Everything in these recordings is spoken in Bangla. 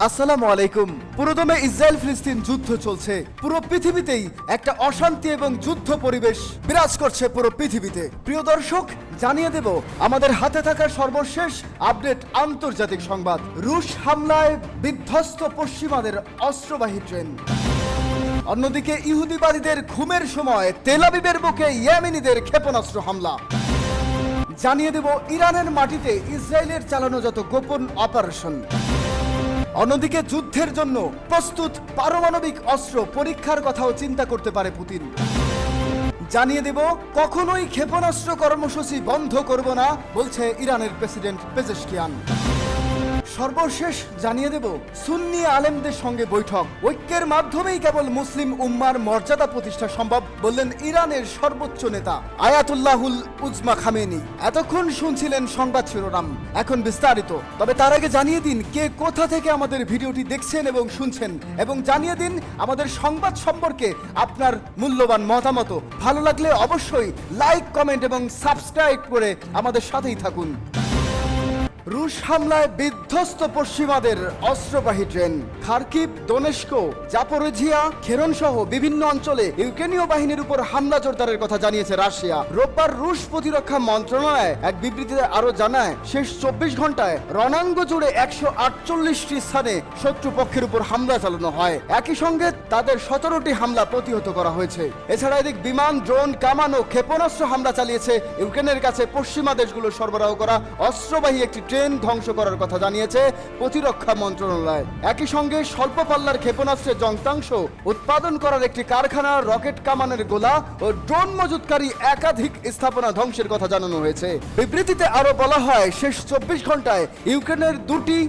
আসসালামু আলাইকুম। পুরোদমে ইসরায়েল ফিলিস্তিন যুদ্ধ চলছে। পুরো পৃথিবীতেই একটা অশান্তি এবং যুদ্ধ পরিবেশ বিরাজ করছে পুরো পৃথিবীতে। প্রিয় দর্শক, জানিয়ে দেব আমাদের হাতে থাকা সর্বশেষ আপডেট আন্তর্জাতিক সংবাদ। রুশ হামলায় বিধ্বস্ত পশ্চিমাদের অস্ত্রবাহী ট্রেন। অন্যদিকে ইহুদিবাদীদের ঘুমের সময় তেল আবিবের বুকে ইয়েমেনিদের ক্ষেপণাস্ত্র হামলা। জানিয়ে দেব ইরানের মাটিতে ইসরায়েলের চালানো যত গোপন অপারেশন। অন্যদিকে যুদ্ধের জন্য প্রস্তুত পারমাণবিক অস্ত্র পরীক্ষার কথাও চিন্তা করতে পারে পুতিন। জানিয়ে দেব কখনোই ক্ষেপণাস্ত্র কর্মসূচি বন্ধ করব না বলছে ইরানের প্রেসিডেন্ট পেজেশকিয়ান। সর্বশেষ জানিয়ে দেব সুন্নি আলেমদের সঙ্গে বৈঠক। ঐক্যের মাধ্যমেই কেবল মুসলিম উম্মার মর্যাদা প্রতিষ্ঠা সম্ভব বললেন ইরানের সর্বোচ্চ নেতা আয়াতুল্লাহুল উজমা খামেনি। এতক্ষণ শুনছিলেন সংবাদ শিরোনাম, এখন বিস্তারিত। তবে তার আগে জানিয়ে দিন কে কোথা থেকে আমাদের ভিডিওটি দেখছেন এবং শুনছেন, এবং জানিয়ে দিন আমাদের সংবাদ সম্পর্কে আপনার মূল্যবান মতামত। ভালো লাগলে অবশ্যই লাইক, কমেন্ট এবং সাবস্ক্রাইব করে আমাদের সাথেই থাকুন। রুশ হামলায় বিধ্বস্ত পশ্চিমাদের অস্ত্রবাহী ট্রেন। খার্কিভ, দোনেস্ক, জাপোরিজিয়া, খেরন সহ বিভিন্ন অঞ্চলে ইউক্রেনীয় বাহিনীর উপর হামলা জোরদারের কথা জানিয়েছে রাশিয়া। রোববার রুশ প্রতিরক্ষা মন্ত্রণালয় এক বিবৃতিতে আরো জানায়, শেষ 24 ঘন্টায় রণাঙ্গ জুড়ে 148টি স্থানে শত্রুপক্ষের উপর হামলা চালানো হয়। একই সঙ্গে তাদের 17টি হামলা প্রতিহত করা হয়েছে। এছাড়া এদিক বিমান, ড্রোন, কামান ও ক্ষেপণাস্ত্র হামলা চালিয়েছে ইউক্রেনের কাছে পশ্চিমা দেশগুলো সরবরাহ করা অস্ত্রবাহী একটি ট্রেন ধ্বংস করার কথা জানিয়েছে প্রতিরক্ষা মন্ত্রণালয়। একই সঙ্গে স্বল্প পাল্লার ক্ষেপণাস্ত্রের যন্ত্রাংশ উৎপাদন করার একটি কারখানা, রকেট কামানের গোলা ও ড্রোন মজুতকারী একাধিক স্থাপনা ধ্বংসের কথা জানানো হয়েছে। বিবৃতিতে আরো বলা হয়, শেষ 24 ঘন্টায় ইউক্রেনের 2টি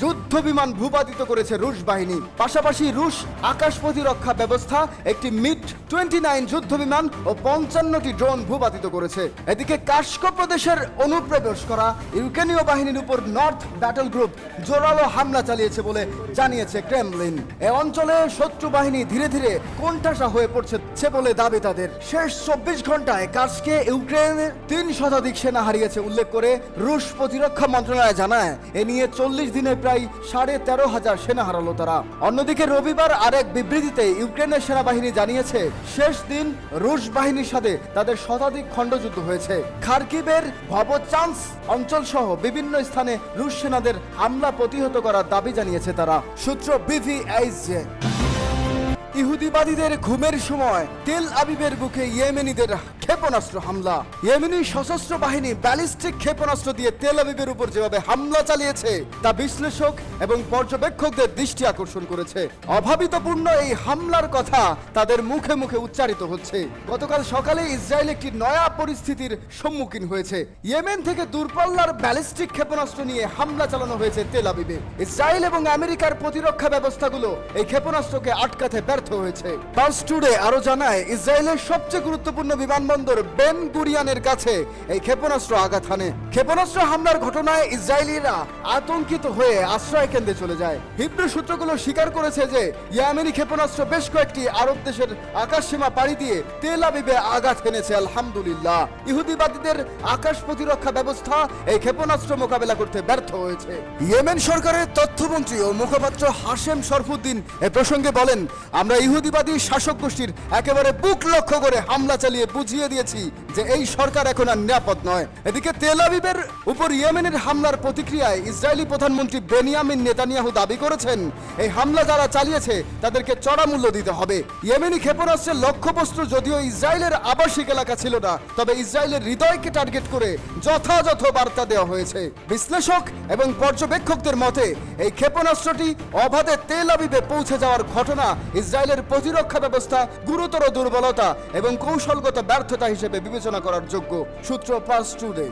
যুদ্ধ বিমান ভূপাতিত করেছে রুশ বাহিনী। পাশাপাশি রুশ আকাশ প্রতিরক্ষা ব্যবস্থা একটি মিগ-29 যুদ্ধ বিমান ও 55টি ড্রোন ভূপাতিত করেছে। এদিকে কাস্ক প্রদেশের অনুপ্রবেশ করা ইউক্রেনীয় বাহিনীর উপর নর্থ ব্যাটল গ্রুপ জোরালো হামলা চালিয়েছে বলে জানিয়েছে ক্রেমলিন। এ অঞ্চলে শত্রু বাহিনী ধীরে ধীরে কোণঠাসা হয়ে পড়ছে বলে দাবি তাদের। শেষ 24 ঘন্টায় কাস্কে ইউক্রেনের 3 শতাধিক সেনা হারিয়েছে উল্লেখ করে রুশ প্রতিরক্ষা মন্ত্রণালয় জানায়, এ নিয়ে 40 দিনে প্রায় 13,500 সেনা হারালো তারা। অন্যদিকে রবিবার আরেক বিবৃতিতে ইউক্রেনের সেনাবাহিনী জানিয়েছে, শেষ দিন রুশ বাহিনীর সাথে তাদের শতাধিক খণ্ডযুদ্ধ হয়েছে। খার্কিভের ভবচান্স অঞ্চল সহ বিভিন্ন স্থানে রুশ সেনাদের হামলা প্রতিহত করার দাবি জানিয়েছে তারা। সূত্র বিভিএইচজে। ইহুদিবাদীদের ঘুমের সময় তেল আবিবের বুকে ইয়েমেনিদের ক্ষেপণাস্ত্র হামলা। ইয়েমেনি সশস্ত্র বাহিনী ব্যালিস্টিক ক্ষেপণাস্ত্র দিয়ে তেল আবিবের উপর যেভাবে হামলা চালিয়েছে তা বিশ্লেষক এবং পর্যবেক্ষকদের দৃষ্টি আকর্ষণ করেছে। অভাবিতপূর্ণ এই হামলার কথা তাদের মুখে মুখে উচ্চারিত হচ্ছে। গতকাল সকালে ইসরায়েল একটি নয়া পরিস্থিতির সম্মুখীন হয়েছে। ইয়েমেন থেকে দূরপাল্লার ব্যালিস্টিক ক্ষেপণাস্ত্র নিয়ে হামলা চালানো হয়েছে তেল আবিবে। ইসরায়েল এবং আমেরিকার প্রতিরক্ষা ব্যবস্থাগুলো এই ক্ষেপণাস্ত্রকে আটকাতে ব্যর্থ হয়েছে। পালস টুডে আরো জানায়, ইসরায়েলের সবচেয়ে গুরুত্বপূর্ণ বিমানবন্দর বেন গুরিয়ানের কাছে এই ক্ষেপণাস্ত্র আঘাত হানে। ক্ষেপণাস্ত্র হামলার ঘটনায় ইসরায়েলিরা আতঙ্কিত হয়ে আশ্রয় কেন্দ্রে চলে যায়। হিব্রু সূত্রগুলো স্বীকার করেছে যে ইয়েমেনি ক্ষেপণাস্ত্র বেশ কয়েকটি আরব দেশের আকাশসীমা পাড়ি দিয়ে তেল আবিবে আঘাত হেনেছে। আলহামদুলিল্লাহ, ইহুদিবাদীদের আকাশ প্রতিরক্ষা ব্যবস্থা এই ক্ষেপণাস্ত্র মোকাবেলা করতে ব্যর্থ হয়েছে। ইয়েমেন সরকারের তথ্যমন্ত্রী ও মুখপাত্র হাশেম শরফুদ্দিন এ প্রসঙ্গে বলেন, আমরা ইহুদিবাদী শাসক গোষ্ঠীর একেবারে বুক লক্ষ্য করে হামলা চালিয়ে বুঝিয়ে দিয়েছি যে এই সরকার এখন আর নিরাপদ নয়। এদিকে তেল আবিবের উপর ইয়েমেনের হামলার প্রতিক্রিয়ায় ইসরায়েলি প্রধানমন্ত্রী বেনিয়ামিন নেতানিয়াহু দাবি করেছেন, এই হামলা যারা চালিয়েছে তাদেরকে চড়া মূল্য দিতে হবে। ইয়েমেনি ক্ষেপণাস্ত্রের লক্ষ্যবস্তু যদিও ইসরায়েলের আবাসিক এলাকা ছিল না, তবে ইসরায়েলের হৃদয়কে টার্গেট করে যথাযথ বার্তা দেওয়া হয়েছে। বিশ্লেষক এবং পর্যবেক্ষকদের মতে এই ক্ষেপণাস্ত্রটি অবাধে তেল আবিবে পৌঁছে যাওয়ার ঘটনা ইসরায়েলের প্রতিরক্ষা ব্যবস্থা গুরুতর দুর্বলতা এবং কৌশলগত ব্যর্থতা হিসেবে বিবেচনা করার যোগ্য। সূত্র পালস টুডে।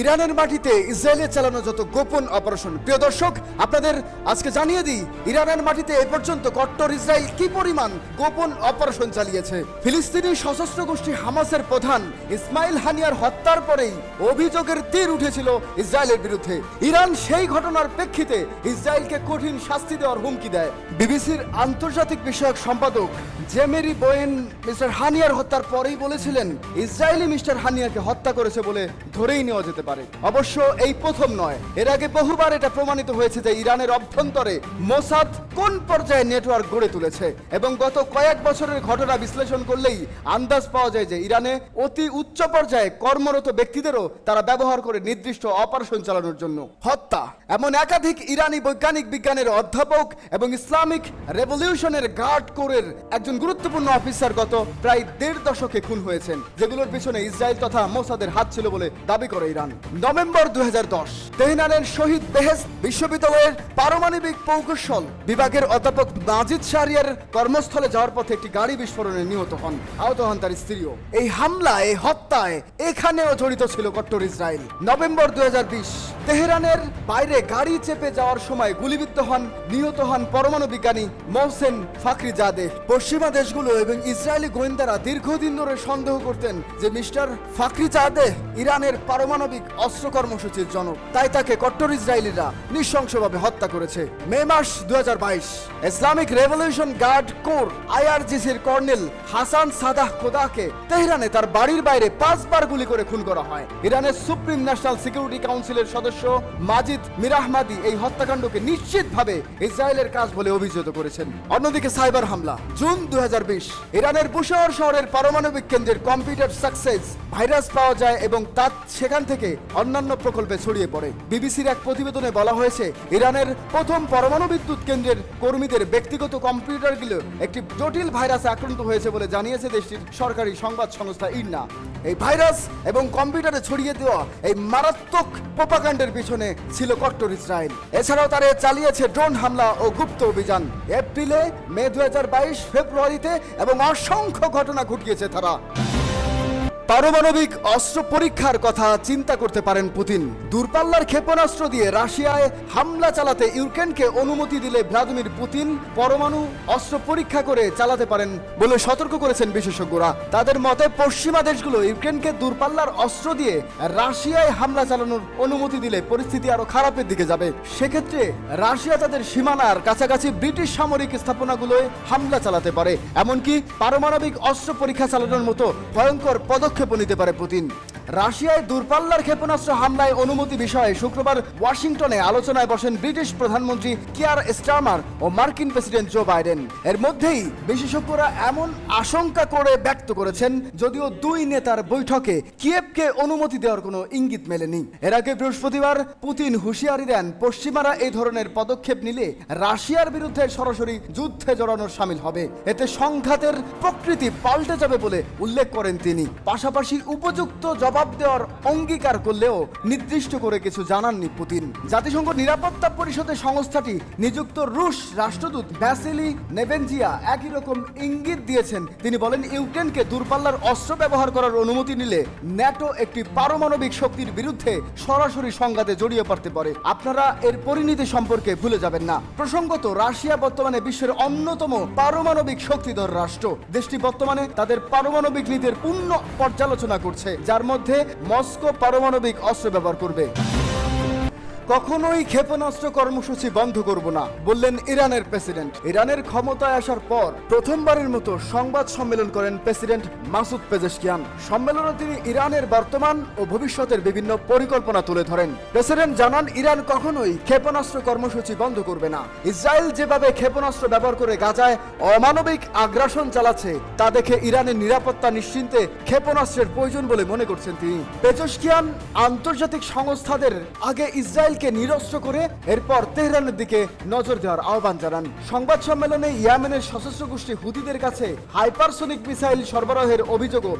ইরানের মাটিতে ইসরায়েলের চালানো যত গোপন অপারেশন। প্রিয় দর্শক, আপনাদের আজকে জানিয়ে দিই ইরানের মাটিতে এ পর্যন্ত কট্টর ইসরায়েল কি পরিমাণ গোপন অপারেশন চালিয়েছে। ফিলিস্তিনি সশস্ত্র গোষ্ঠী হামাসের প্রধান ইসমাইল হানিয়ার হত্যার পরেই অভিযোগের তীর উঠেছিল ইসরায়েলের বিরুদ্ধে। ইরান সেই ঘটনার প্রেক্ষিতে ইসরায়েলকে কঠিন শাস্তি দেওয়ার হুমকি দেয়। বিবিসির আন্তর্জাতিক বিষয়ক সম্পাদক জেমেরি বোয়েন মিস্টার হানিয়ার হত্যার পরেই বলেছিলেন, ইসরায়েলি মিস্টার হানিয়াকে হত্যা করেছে বলে ধরেই নেওয়া যেতে পারে। অবশ্য এই প্রথম নয়, এর আগে বহুবার এটা প্রমাণিত হয়েছে যে ইরানের অভ্যন্তরে মোসাদ কোন পর্যায়ে নেটওয়ার্ক গড়ে তুলেছে, এবং গত কয়েক বছরের ঘটনা বিশ্লেষণ করলেই আন্দাজ পাওয়া যায় যে ইরানে অতি উচ্চ পর্যায়ে কর্মরত ব্যক্তিদেরও তারা ব্যবহার করে নির্দিষ্ট অপারেশন চালানোর জন্য। হত্যা, এমন একাধিক ইরানি বৈজ্ঞানিক বিজ্ঞানের অধ্যাপক এবং ইসলামিক রেভলিউশনের গার্ড কোরের একজন গুরুত্বপূর্ণ অফিসার গত প্রায় 1.5 দশকে খুন হয়েছেন, যেগুলোর পিছনে ইসরায়েল তথা মোসাদের হাত ছিল বলে দাবি করে ইরান। নভেম্বর 2010 তেহরানের শহীদ বেহেশত বিশ্ববিদ্যালয়ের পারমাণবিক প্রকৌশল বিভাগের অধ্যাপক নাজিদ শাহরিয়ার কর্মস্থলে যাওয়ার পথে একটি গাড়ি বিস্ফোরণে নিহত হন, আহত হন তার স্ত্রীও। এই হামলায়, হত্যায় এখানেও জড়িত ছিল কট্টর ইসরায়েল। নভেম্বর 2020 তেহরানের বাইরে গাড়ি চেপে যাওয়ার সময় গুলিবিদ্ধ হন, নিহত হন পরমাণু বিজ্ঞানী মোহসেন ফাখরিজাদেহ। পশ্চিমা দেশগুলো এবং ইসরায়েলি গোয়েন্দারা দীর্ঘদিন ধরে সন্দেহ করতেন যে মিস্টার ফাখরিজাদেহ ইরানের পারমাণবিক অস্ত্র কর্মসূচির জনক, তাই তাকে কট্টর ইসরায়েলিরা নৃশংসভাবে হত্যা করেছে। মে মাস 2022 ইসলামিক রেভলিউশন গার্ড কোর আইআরজিসির কর্নেল হাসান সাদাহ খোদাকে তেহরানে তার বাড়ির বাইরে 5 বার গুলি করে খুন করা হয়। ইরানের সুপ্রিম ন্যাশনাল সিকিউরিটি কাউন্সিলের সদস্য মাজিদ মিরাহমাদি এই হত্যাকাণ্ডকে নিশ্চিতভাবে ইসরায়েলের কাজ বলে অভিযোগ করেছেন। অন্যদিকে সাইবার হামলা, জুন 2020 ইরানের বুশাহর শহরের পারমাণবিক কেন্দ্রের কম্পিউটার সাকসেস ভাইরাস পাওয়া যায় এবং তা সেখান থেকে অন্যান্য প্রকল্পে ছড়িয়ে পড়ে। বিবিসির এক প্রতিবেদনে বলা হয়েছে ইরানের প্রথম পরমাণু বিদ্যুৎ কেন্দ্রের কর্মীদের ব্যক্তিগত কম্পিউটারগুলো একটি জটিল ভাইরাসে আক্রান্ত হয়েছে বলে জানিয়েছে দেশটির সরকারি সংবাদ সংস্থা ইরনা। এই ভাইরাস এবং কম্পিউটারে ছড়িয়ে দেওয়া এই মারাত্মক প্রোপাগান্ডার পিছনে ছিল কট্টর ইসরায়েল। এছাড়াও তারা চালিয়েছে ড্রোন হামলা ও গুপ্ত অভিযান। এপ্রিলে, মে 2022, ফেব্রুয়ারিতে এবং অসংখ্য ঘটনা ঘটিয়েছে তারা। পারমাণবিক অস্ত্র পরীক্ষার কথা চিন্তা করতে পারেন পুতিন। দূরপাল্লার ক্ষেপণাস্ত্র দিয়ে রাশিয়ায় হামলা চালাতে ইউক্রেনকে অনুমতি দিলে ভ্লাদিমির পুতিন পরমাণু অস্ত্র পরীক্ষা করে চালাতে পারেন বলে সতর্ক করেছেন বিশেষজ্ঞরা। তাদের মতে পশ্চিমা দেশগুলো ইউক্রেনকে দূরপাল্লার অস্ত্র দিয়ে রাশিয়ায় হামলা চালানোর অনুমতি দিলে পরিস্থিতি আরো খারাপের দিকে যাবে। সেক্ষেত্রে রাশিয়া তাদের সীমানার কাছাকাছি ব্রিটিশ সামরিক স্থাপনাগুলোয় হামলা চালাতে পারে, এমনকি পারমাণবিক অস্ত্র পরীক্ষা চালানোর মতো ভয়ঙ্কর পদক্ষেপ নিতে পারে পুতিন। রাশিয়ায় দূরপাল্লার ক্ষেপণাস্ত্র হামলায় অনুমতি বিষয়ে শুক্রবার ওয়াশিংটনে আলোচনায় বসেন ব্রিটিশ প্রধানমন্ত্রী কিয়ার স্টারমার ও মার্কিন প্রেসিডেন্ট জো বাইডেন। এর মধ্যেই বিশেষজ্ঞরা এমন আশঙ্কা করে ব্যক্ত করেছেন, যদিও দুই নেতার বৈঠকে কিয়েভকে অনুমতি দেওয়ার কোনো ইঙ্গিত মেলেনি। এর আগে বৃহস্পতিবার পুতিন হুঁশিয়ারি দেন পশ্চিমারা এই ধরনের পদক্ষেপ নিলে রাশিয়ার বিরুদ্ধে সরাসরি যুদ্ধে জড়ানোর শামিল হবে, এতে সংঘাতের প্রকৃতি পাল্টে যাবে বলে উল্লেখ করেন তিনি। পাশাপাশি উপযুক্ত জবাব দেওয়ার অঙ্গীকার করলেও নির্দিষ্ট করে কিছু জানাননি পুতিন। জাতিসংঘ নিরাপত্তা পরিষদের সংস্থাটি নিযুক্ত রুশ রাষ্ট্রদূত ভ্যাসিলি নেভেনজিয়া একই রকম ইঙ্গিত দিয়েছেন। তিনি বলেন, ইউক্রেনকে দূরপাল্লার অস্ত্র ব্যবহার করার অনুমতি নিলে ন্যাটো একটি পারমাণবিক শক্তির বিরুদ্ধে সরাসরি সংঘাতে জড়িয়ে পড়তে পারে। আপনারা এর পরিণতি সম্পর্কে ভুলে যাবেন না। প্রসঙ্গত, রাশিয়া বর্তমানে বিশ্বের অন্যতম পারমাণবিক শক্তিধর রাষ্ট্র। দেশটি বর্তমানে তাদের পারমাণবিক নীতির পূর্ণ পর্যালোচনা করছে, যার মধ্যে মস্কো পারমাণবিক অস্ত্র ব্যবহার করবে। কখনোই ক্ষেপণাস্ত্র কর্মসূচি বন্ধ করব না বললেন ইরানের প্রেসিডেন্ট। ইরানের ক্ষমতায় আসার পর প্রথমবারের মতো সংবাদ সম্মেলন করেন প্রেসিডেন্ট মাসুদ পেজেশকিয়ান। সম্মেলনে তিনি ইরানের বর্তমান ও ভবিষ্যতের বিভিন্ন পরিকল্পনা তুলে ধরেন। প্রেসিডেন্ট জানান, ইরান কখনোই ক্ষেপণাস্ত্র কর্মসূচি বন্ধ করবে না। ইসরায়েল যেভাবে ক্ষেপণাস্ত্র ব্যবহার করে গাজায় অমানবিক আগ্রাসন চালাচ্ছে তা দেখে ইরানের নিরাপত্তা নিশ্চিন্তে ক্ষেপণাস্ত্রের প্রয়োজন বলে মনে করছেন তিনি। পেজেশকিয়ান আন্তর্জাতিক সংস্থাদের আগে ইসরায়েল নিরস্ত্র করে এরপর তেহরানের দিকে নজর দেওয়ার আহ্বান জানান। সংবাদ সম্মেলনে ইয়েমেনের সশস্ত্র গোষ্ঠী হুতিদের কাছে হাইপারসোনিক মিসাইল সরবরাহের অভিযোগও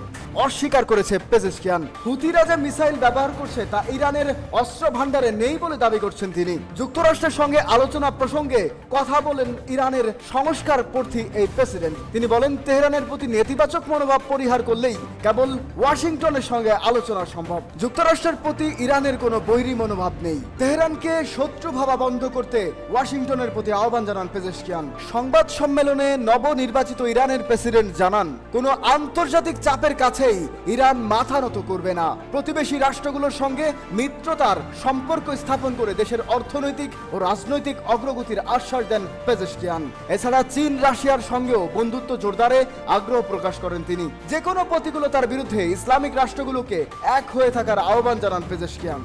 অস্বীকার করেছে পেজেশকিয়ান। হুতিরা যে মিসাইল ব্যবহার করছে তা ইরানের অস্ত্র ভান্ডারে নেই বলে দাবি করছেন তিনি। যুক্তরাষ্ট্রের সঙ্গে আলোচনা প্রসঙ্গে কথা বলেন ইরানের সংস্কার প্রার্থী এই প্রেসিডেন্ট। তিনি বলেন, তেহরানের প্রতি নেতিবাচক মনোভাব পরিহার করলেই কেবল ওয়াশিংটনের সঙ্গে আলোচনা সম্ভব। যুক্তরাষ্ট্রের প্রতি ইরানের কোনো বৈরী মনোভাব নেই। তেহরানকে শত্রু ভাবা বন্ধ করতে ওয়াশিংটনের প্রতি আহ্বান জানান পেজেশকিয়ান। সংবাদ সম্মেলনে নবনির্বাচিত ইরানের প্রেসিডেন্ট জানান, কোনো আন্তর্জাতিক চাপের কাছেই ইরান মাথা নত করবে না। প্রতিবেশী রাষ্ট্রগুলোর সঙ্গে মিত্রতার সম্পর্ক স্থাপন করে দেশের অর্থনৈতিক ও রাজনৈতিক অগ্রগতির আশ্বাস দেন পেজেশকিয়ান। এছাড়া চীন রাশিয়ার সঙ্গেও বন্ধুত্ব জোরদারে আগ্রহ প্রকাশ করেন তিনি। যে কোনো প্রতিকূলতার বিরুদ্ধে ইসলামিক রাষ্ট্রগুলোকে এক হয়ে থাকার আহ্বান জানান পেজেশকিয়ান।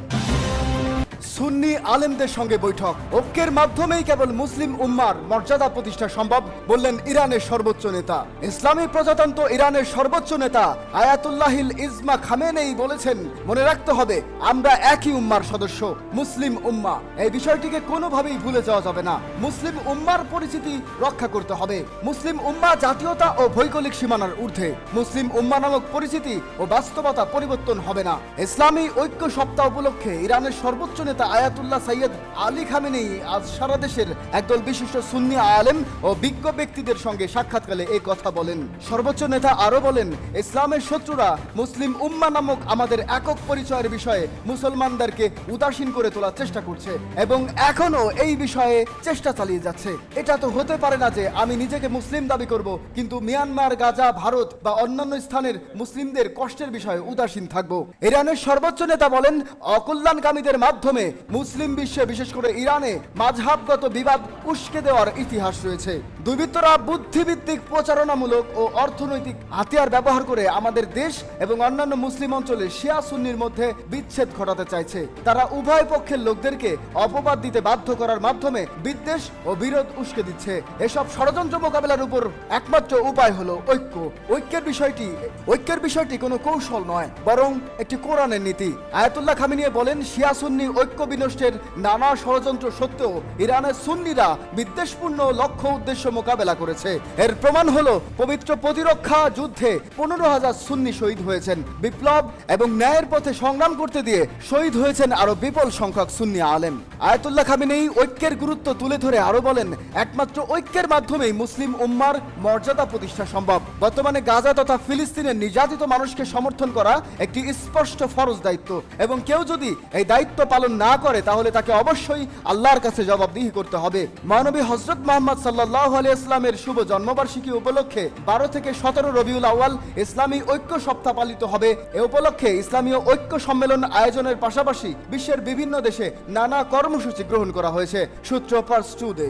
সুন্নি আলেমদের সঙ্গে বৈঠক, ঐক্যের মাধ্যমেই কেবল মুসলিম উম্মার মর্যাদা প্রতিষ্ঠা সম্ভব বললেন ইরানের সর্বোচ্চ নেতা। ইসলামী প্রজাতন্ত্র ইরানের সর্বোচ্চ নেতা আয়াতুল্লাহিল ইজমা খামেনেই বলেছেন, মনে রাখতে হবে আমরা একই উম্মার সদস্য, মুসলিম উম্মা। এই বিষয়টিকে কোনোভাবেই ভুলে যাওয়া যাবে না। মুসলিম উম্মার পরিচিতি রক্ষা করতে হবে। মুসলিম উম্মা জাতীয়তা ও ভৌগোলিক সীমানার ঊর্ধ্বে। মুসলিম উম্মা নামক পরিচিতি ও বাস্তবতা পরিবর্তন হবে না। ইসলামী ঐক্য সপ্তাহ উপলক্ষে ইরানের সর্বোচ্চ নেতা আয়াতুল্লাহ সৈয়দ আলী খামেনেই আজ সারা দেশের একদল বিশিষ্ট সুন্নি আলেম ও বিজ্ঞ ব্যক্তিদের সঙ্গে সাক্ষাৎকালে এই কথা বলেন। সর্বোচ্চ নেতা আরো বলেন, ইসলামের শত্রুরা মুসলিম উম্মা নামক আমাদের একক পরিচয়ের বিষয়ে মুসলমানদেরকে উদাসীন করে তোলার চেষ্টা করছে এবং এখনো এই বিষয়ে চেষ্টা চালিয়ে যাচ্ছে। এটা তো হতে পারে না যে আমি নিজেকে মুসলিম দাবি করব কিন্তু মিয়ানমার, গাজা, ভারত বা অন্যান্য স্থানের মুসলিমদের কষ্টের বিষয়ে উদাসীন থাকব। ইরানের সর্বোচ্চ নেতা বলেন, অকল্যাণকামীদের মাধ্যমে মুসলিম বিশ্বে বিশেষ করে ইরানে মাযহাবগত বিবাদ উস্কে দেওয়ার ইতিহাস রয়েছে। দুর্বৃত্তরা বুদ্ধিভিত্তিক প্রচারণামূলক ও অর্থনৈতিক হাতিয়ার ব্যবহার করে আমাদের দেশ এবং অন্যান্য মুসলিম অঞ্চলে শিয়া সুন্নির মধ্যে বিচ্ছেদ ঘটাতে চাইছে। তারা উভয় পক্ষের লোকদেরকে অপবাদ দিতে বাধ্য করার মাধ্যমে বিদ্বেষ ও বিরোধ উস্কে দিচ্ছে। এসব ষড়যন্ত্র মোকাবেলার উপর একমাত্র উপায় হলো ঐক্য। ঐক্যের বিষয়টি কোনো কৌশল নয়, বরং একটি কোরআনের নীতি। আয়াতুল্লাহ খামেনি বলেন, শিয়া সুন্নি ঐক্য বিনষ্টের নানা ষড়যন্ত্র সত্ত্বেও ইরানের সুন্নিরা বিদ্বেষপূর্ণ লক্ষ্য উদ্দেশ্য মোকাবেলা করেছে। এর প্রমাণ হলো পবিত্র প্রতিরক্ষা যুদ্ধে 15,000 সুন্নি শহীদ হয়েছেন। বিপ্লব এবং ন্যায়ের পথে সংগ্রাম করতে দিয়ে শহীদ হয়েছেন আরো বিপুল সংখ্যক সুন্নি আলেম। আয়াতুল্লাহ খামেনি ঐক্যের গুরুত্ব তুলে ধরে আরো বলেন, একমাত্র ঐক্যের মাধ্যমেই মুসলিম উম্মার মর্যাদা প্রতিষ্ঠা সম্ভব। বর্তমানে গাজা তথা ফিলিস্তিনের নির্যাতিত মানুষকে সমর্থন করা একটি স্পষ্ট ফরজ দায়িত্ব এবং কেউ যদি এই দায়িত্ব পালন না করে তাহলে তাকে অবশ্যই আল্লাহর কাছে জবাবদিহি করতে হবে। মহানবী হযরত মুহাম্মদ সাল্লাল্লাহু আলাইহি ওয়াসাল্লামের শুভ জন্মবার্ষিকী উপলক্ষে 12 থেকে 17 রবিউল আউয়াল ইসলামী ঐক্য সপ্তাহ পালিত হবে। এ উপলক্ষে ইসলামীয় ঐক্য সম্মেলন আয়োজনের পাশাপাশি বিশ্বের বিভিন্ন দেশে নানা কর্মসূচি গ্রহণ করা হয়েছে। সূত্র পার্স টুডে।